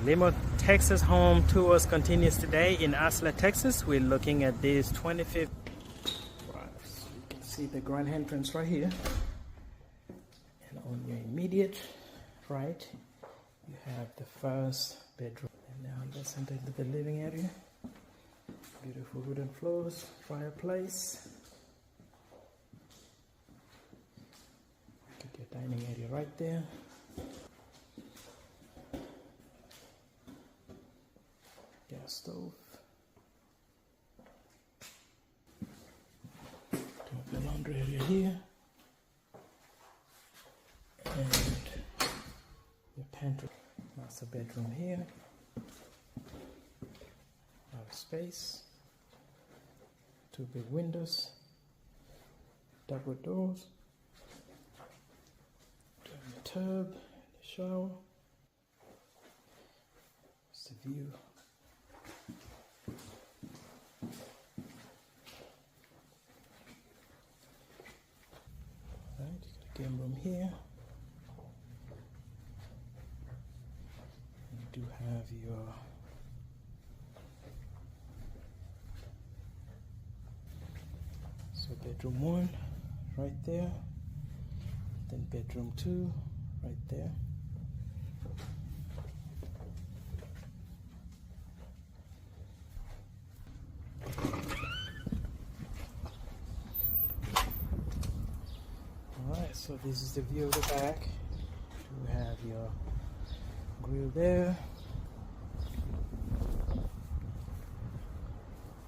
Limo, Texas home tours continues today in Haslet, Texas. We're looking at this 25th. Right, so you can see the grand entrance right here. And on your immediate right, you have the first bedroom. And now let's enter into the living area. Beautiful wooden floors, fireplace. Get your dining area right there. Gas stove. The laundry area here. And your pantry. Master bedroom here. Our space. 2 big windows. Double doors. Turn the tub, the shower. It's the view. Right, you got a game room here. You do have your bedroom 1 right there, then bedroom 2 right there. Alright, so this is the view of the back. You have your grill there.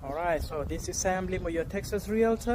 Alright, so this is Sam Limo, your Texas Realtor.